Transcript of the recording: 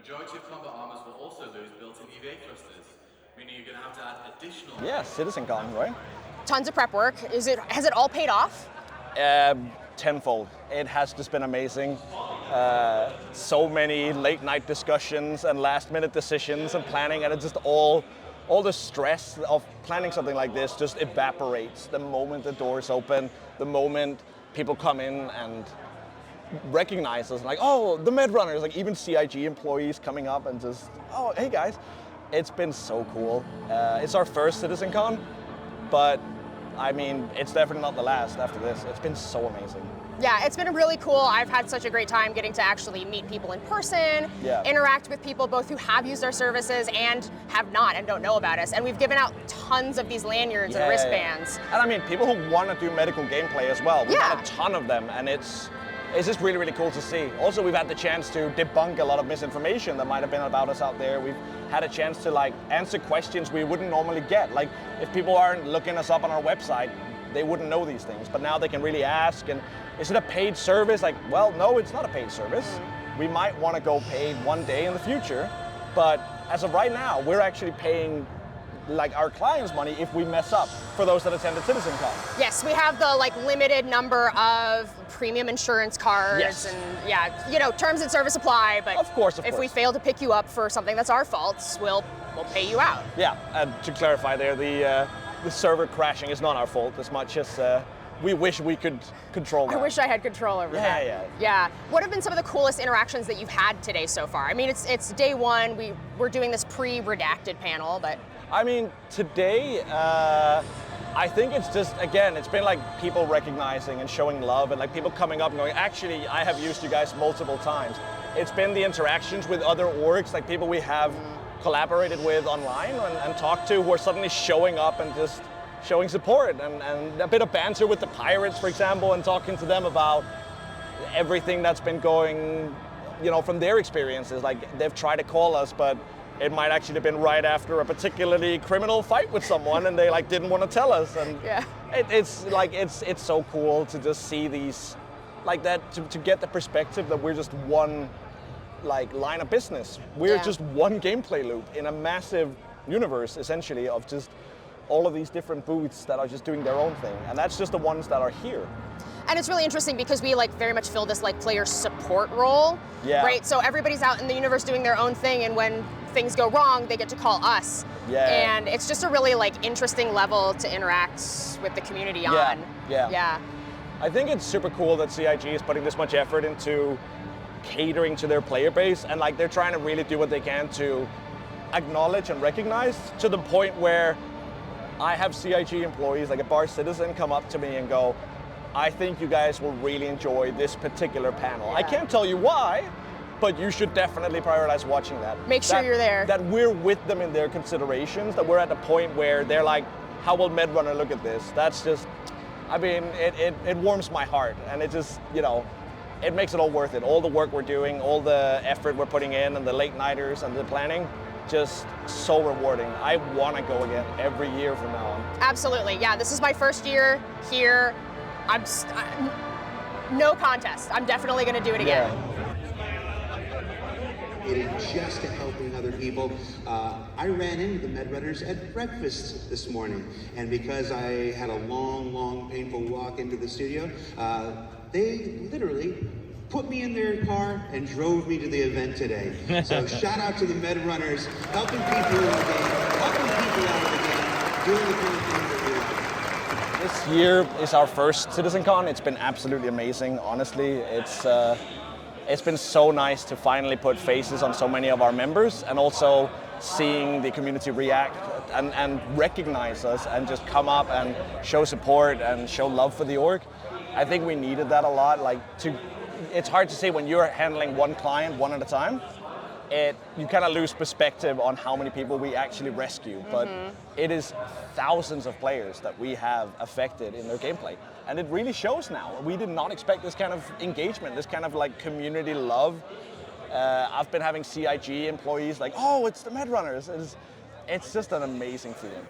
majority of combat armors will also lose built-in EVA thrusters, meaning you're going to have to add additional... Yeah, CitizenCon, right? Tons of prep work. Has it all paid off? Tenfold. It has just been amazing. So many late night discussions and last minute decisions and planning, and it's just all the stress of planning something like this just evaporates the moment the doors open, the moment people come in and recognize us, like, oh, the Medrunners, like even CIG employees coming up and just, oh, hey guys. It's been so cool. It's our first CitizenCon, but I mean, it's definitely not the last after this. It's been so amazing. Yeah, it's been really cool. I've had such a great time getting to actually meet people in person, interact with people both who have used our services and have not and don't know about us. And we've given out tons of these lanyards and wristbands. And I mean, people who want to do medical gameplay as well. We've had a ton of them, and it's just really, really cool to see. Also, we've had the chance to debunk a lot of misinformation that might have been about us out there. We've had a chance to like answer questions we wouldn't normally get. Like if people aren't looking us up on our website, they wouldn't know these things, but now they can really ask. And is it a paid service? Like, well, no, it's not a paid service. We might want to go paid one day in the future, but as of right now, we're actually paying like our clients' money if we mess up for those that attended CitizenCon. Yes, we have the like limited number of premium insurance cards and terms and service apply, but of course. If we fail to pick you up for something that's our fault, we'll pay you out. Yeah, and to clarify there, the server crashing is not our fault as much as we wish we could control that. I wish I had control over that. Yeah. What have been some of the coolest interactions that you've had today so far? I mean, it's day one. We're doing this pre-redacted panel, but I mean, today, I think it's just, again, it's been like people recognizing and showing love and like people coming up and going, actually, I have used you guys multiple times. It's been the interactions with other orgs, like people we have collaborated with online and talked to who are suddenly showing up and just showing support and a bit of banter with the pirates, for example, and talking to them about everything that's been going, from their experiences. Like they've tried to call us, but it might actually have been right after a particularly criminal fight with someone, and they like didn't want to tell us. And it's so cool to just see these, like that, to get the perspective that we're just one, like line of business. We're just one gameplay loop in a massive universe, essentially, of just all of these different booths that are just doing their own thing, and that's just the ones that are here. And it's really interesting because we like very much fill this like player support role, right? So everybody's out in the universe doing their own thing, and when things go wrong, they get to call us. And it's just a really like interesting level to interact with the community on. Yeah. I think it's super cool that CIG is putting this much effort into catering to their player base, and like they're trying to really do what they can to acknowledge and recognize, to the point where I have CIG employees, like a bar citizen, come up to me and go, I think you guys will really enjoy this particular panel. I can't tell you why, but you should definitely prioritize watching that. Make sure you're there. That we're with them in their considerations, that we're at the point where they're like, how will Medrunner look at this? That's just, I mean, it warms my heart, and it just, it makes it all worth it. All the work we're doing, all the effort we're putting in, and the late nighters and the planning, just so rewarding. I want to go again every year from now on. Absolutely, yeah. This is my first year here. No contest. I'm definitely going to do it again. Just to helping other people. I ran into the Medrunners at breakfast this morning, and because I had a long, painful walk into the studio, they literally put me in their car and drove me to the event today. So shout out to the Medrunners, helping people in the game, helping people out of the game, doing the kind of things that we like. This year is our first CitizenCon. It's been absolutely amazing, honestly. It's been so nice to finally put faces on so many of our members, and also seeing the community react and recognize us and just come up and show support and show love for the org. I think we needed that a lot. It's hard to say when you're handling one client one at a time. You kind of lose perspective on how many people we actually rescue, but it is thousands of players that we have affected in their gameplay, and it really shows now. We did not expect this kind of engagement, this kind of like community love. I've been having CIG employees like, oh, it's the Medrunners. It's just an amazing feeling.